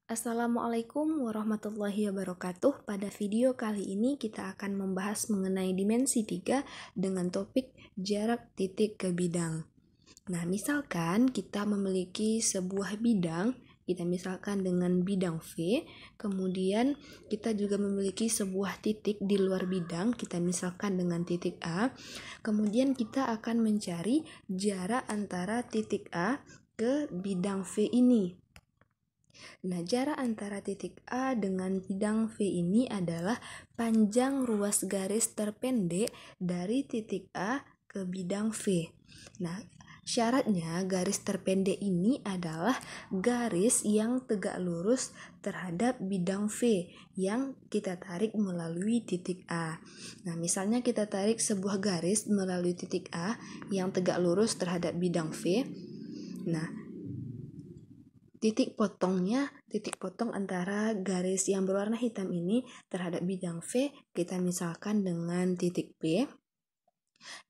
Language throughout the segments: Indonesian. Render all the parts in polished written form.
Assalamualaikum warahmatullahi wabarakatuh. Pada video kali ini kita akan membahas mengenai dimensi 3 dengan topik jarak titik ke bidang. Nah, misalkan kita memiliki sebuah bidang, kita misalkan dengan bidang V, kemudian kita juga memiliki sebuah titik di luar bidang, kita misalkan dengan titik A, kemudian kita akan mencari jarak antara titik A ke bidang V ini. Nah, jarak antara titik A dengan bidang V ini adalah panjang ruas garis terpendek dari titik A ke bidang V. Nah, syaratnya garis terpendek ini adalah garis yang tegak lurus terhadap bidang V yang kita tarik melalui titik A. Nah, misalnya kita tarik sebuah garis melalui titik A yang tegak lurus terhadap bidang V. Nah, titik potong antara garis yang berwarna hitam ini terhadap bidang V kita misalkan dengan titik P.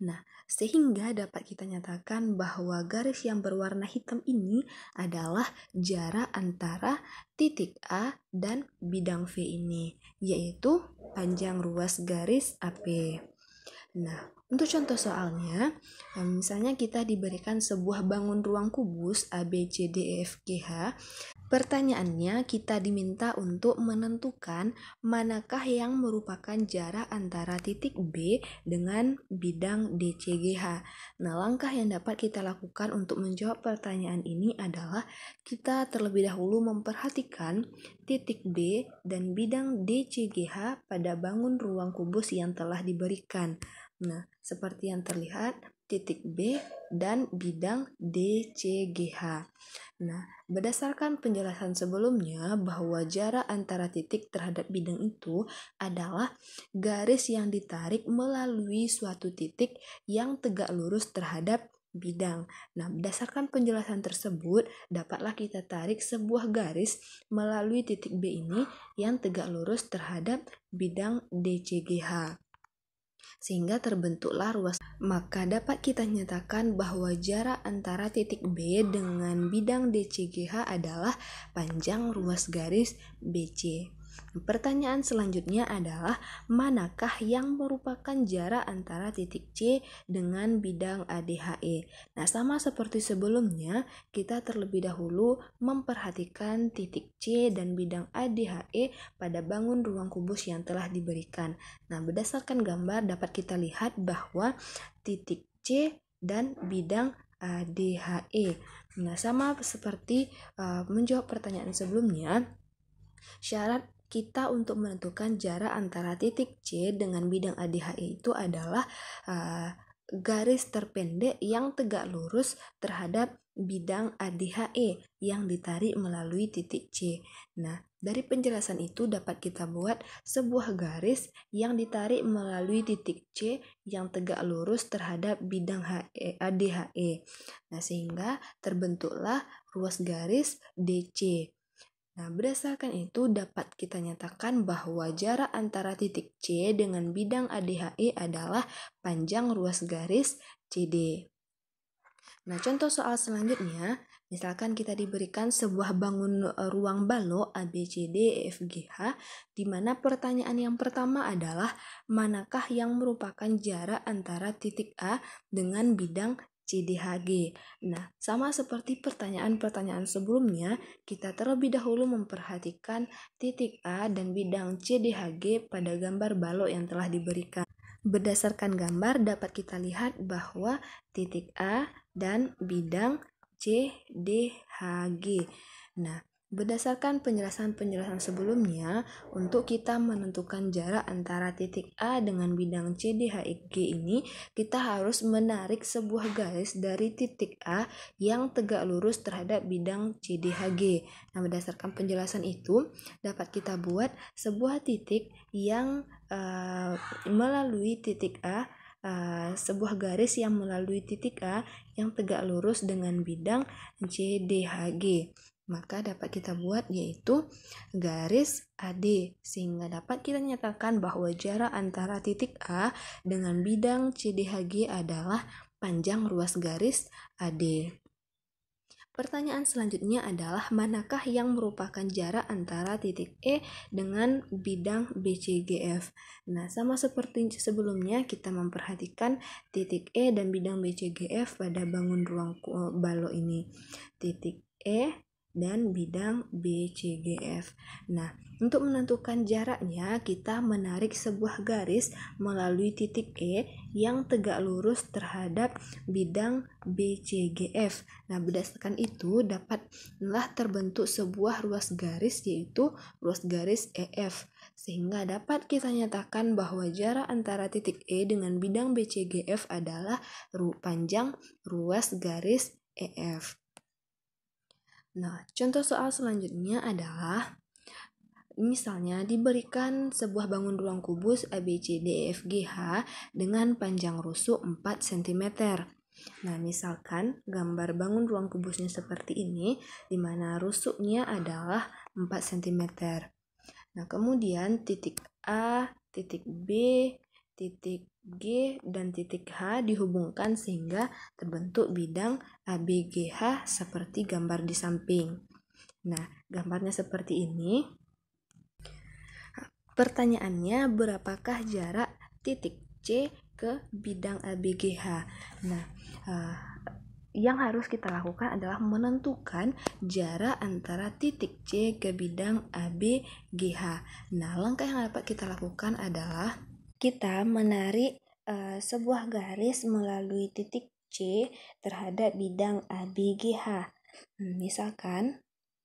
Nah, sehingga dapat kita nyatakan bahwa garis yang berwarna hitam ini adalah jarak antara titik A dan bidang V ini, yaitu panjang ruas garis AP. Nah, untuk contoh soalnya, misalnya kita diberikan sebuah bangun ruang kubus A, B, C, D, E, F, G, H. Pertanyaannya, kita diminta untuk menentukan manakah yang merupakan jarak antara titik B dengan bidang D, C, G, H. Nah, langkah yang dapat kita lakukan untuk menjawab pertanyaan ini adalah kita terlebih dahulu memperhatikan titik B dan bidang D, C, G, H pada bangun ruang kubus yang telah diberikan. Nah, seperti yang terlihat, titik B dan bidang D, C, G, H. Nah, berdasarkan penjelasan sebelumnya bahwa jarak antara titik terhadap bidang itu adalah garis yang ditarik melalui suatu titik yang tegak lurus terhadap bidang. Nah, berdasarkan penjelasan tersebut, dapatlah kita tarik sebuah garis melalui titik B ini yang tegak lurus terhadap bidang D, C, G, H. Sehingga terbentuklah ruas. Maka dapat kita nyatakan bahwa jarak antara titik B dengan bidang DCGH adalah panjang ruas garis BC. Pertanyaan selanjutnya adalah manakah yang merupakan jarak antara titik C dengan bidang ADHE. Nah, sama seperti sebelumnya, kita terlebih dahulu memperhatikan titik C dan bidang ADHE pada bangun ruang kubus yang telah diberikan. Nah, berdasarkan gambar dapat kita lihat bahwa titik C dan bidang ADHE. Nah, sama seperti menjawab pertanyaan sebelumnya, syarat kita untuk menentukan jarak antara titik C dengan bidang ADHE itu adalah garis terpendek yang tegak lurus terhadap bidang ADHE yang ditarik melalui titik C. Nah, dari penjelasan itu dapat kita buat sebuah garis yang ditarik melalui titik C yang tegak lurus terhadap bidang ADHE. Nah, sehingga terbentuklah ruas garis DC. Nah, berdasarkan itu dapat kita nyatakan bahwa jarak antara titik C dengan bidang ADHE adalah panjang ruas garis CD. Nah, contoh soal selanjutnya, misalkan kita diberikan sebuah bangun ruang balok ABCD EFGH, di mana pertanyaan yang pertama adalah manakah yang merupakan jarak antara titik A dengan bidang CDHG. Nah, sama seperti pertanyaan-pertanyaan sebelumnya, kita terlebih dahulu memperhatikan titik A dan bidang CDHG pada gambar balok yang telah diberikan. Berdasarkan gambar dapat kita lihat bahwa titik A dan bidang CDHG. Nah, berdasarkan penjelasan-penjelasan sebelumnya, untuk kita menentukan jarak antara titik A dengan bidang CDHG ini, kita harus menarik sebuah garis dari titik A yang tegak lurus terhadap bidang CDHG. Nah, berdasarkan penjelasan itu, dapat kita buat sebuah titik yang melalui titik A, sebuah garis yang melalui titik A yang tegak lurus dengan bidang CDHG. Maka dapat kita buat yaitu garis AD, sehingga dapat kita nyatakan bahwa jarak antara titik A dengan bidang CDHG adalah panjang ruas garis AD. Pertanyaan selanjutnya adalah manakah yang merupakan jarak antara titik E dengan bidang BCGF. Nah, sama seperti sebelumnya kita memperhatikan titik E dan bidang BCGF pada bangun ruang balok ini. Titik E dan bidang BCGF. Nah, untuk menentukan jaraknya, kita menarik sebuah garis melalui titik E yang tegak lurus terhadap bidang BCGF. Nah, berdasarkan itu dapatlah terbentuk sebuah ruas garis, yaitu ruas garis EF. Sehingga dapat kita nyatakan bahwa jarak antara titik E dengan bidang BCGF adalah panjang ruas garis EF. Nah, contoh soal selanjutnya adalah misalnya diberikan sebuah bangun ruang kubus ABCDEFGH dengan panjang rusuk 4 cm. Nah, misalkan gambar bangun ruang kubusnya seperti ini, di mana rusuknya adalah 4 cm. Nah, kemudian titik A, titik B, titik G, dan titik H dihubungkan sehingga terbentuk bidang ABGH seperti gambar di samping. Nah, gambarnya seperti ini. Pertanyaannya, berapakah jarak titik C ke bidang ABGH? Nah, yang harus kita lakukan adalah menentukan jarak antara titik C ke bidang ABGH. Nah, langkah yang dapat kita lakukan adalah kita menarik sebuah garis melalui titik C terhadap bidang ABGH. Misalkan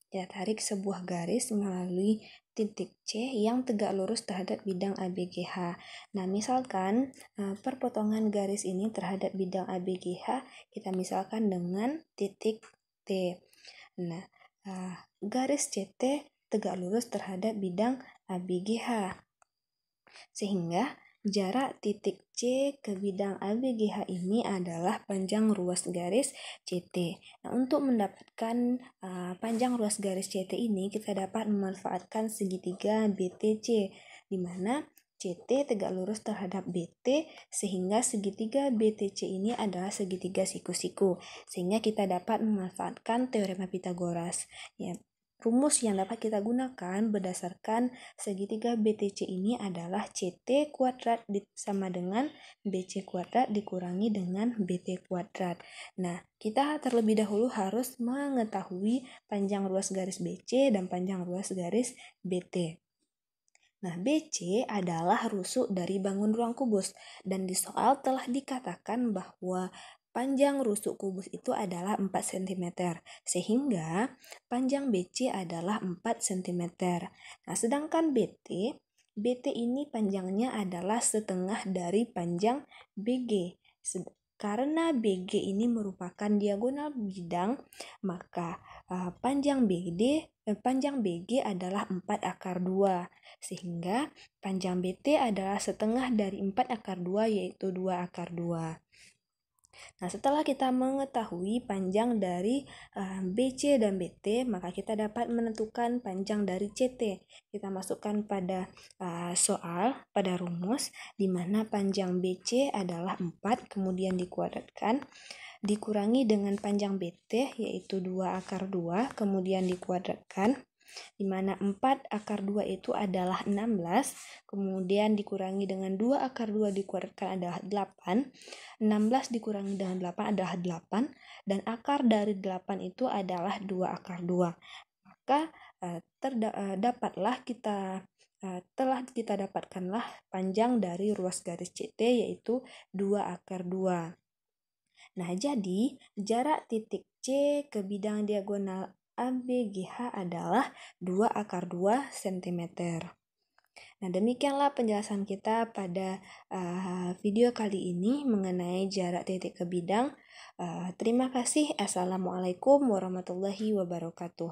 kita tarik sebuah garis melalui titik C yang tegak lurus terhadap bidang ABGH. Nah, misalkan perpotongan garis ini terhadap bidang ABGH kita misalkan dengan titik T. Nah, garis CT tegak lurus terhadap bidang ABGH. Sehingga jarak titik C ke bidang ABGH ini adalah panjang ruas garis CT. Nah, untuk mendapatkan panjang ruas garis CT ini, kita dapat memanfaatkan segitiga BTC, di mana CT tegak lurus terhadap BT, sehingga segitiga BTC ini adalah segitiga siku-siku. Sehingga kita dapat memanfaatkan teorema Pythagoras. Ya, rumus yang dapat kita gunakan berdasarkan segitiga BTC ini adalah CT kuadrat sama dengan BC kuadrat dikurangi dengan BT kuadrat. Nah, kita terlebih dahulu harus mengetahui panjang ruas garis BC dan panjang ruas garis BT. Nah, BC adalah rusuk dari bangun ruang kubus, dan di soal telah dikatakan bahwa panjang rusuk kubus itu adalah 4 cm, sehingga panjang BC adalah 4 cm. Nah, sedangkan BT ini panjangnya adalah setengah dari panjang BG. Karena BG ini merupakan diagonal bidang, maka panjang BG adalah 4 akar 2, sehingga panjang BT adalah setengah dari 4 akar 2, yaitu 2 akar 2. Nah, setelah kita mengetahui panjang dari BC dan BT, maka kita dapat menentukan panjang dari CT. Kita masukkan pada pada rumus, di mana panjang BC adalah 4, kemudian dikuadratkan, dikurangi dengan panjang BT, yaitu 2 akar 2, kemudian dikuadratkan, di mana 4 akar 2 itu adalah 16, kemudian dikurangi dengan 2 akar 2 dikuadratkan adalah 8, 16 dikurangi dengan 8 adalah 8, dan akar dari 8 itu adalah 2 akar 2. Maka telah kita dapatkanlah panjang dari ruas garis CT, yaitu 2 akar 2. Nah, jadi jarak titik C ke bidang diagonal ABGH adalah 2 akar 2 cm. Nah, demikianlah penjelasan kita pada video kali ini mengenai jarak titik ke bidang. Terima kasih. Assalamualaikum warahmatullahi wabarakatuh.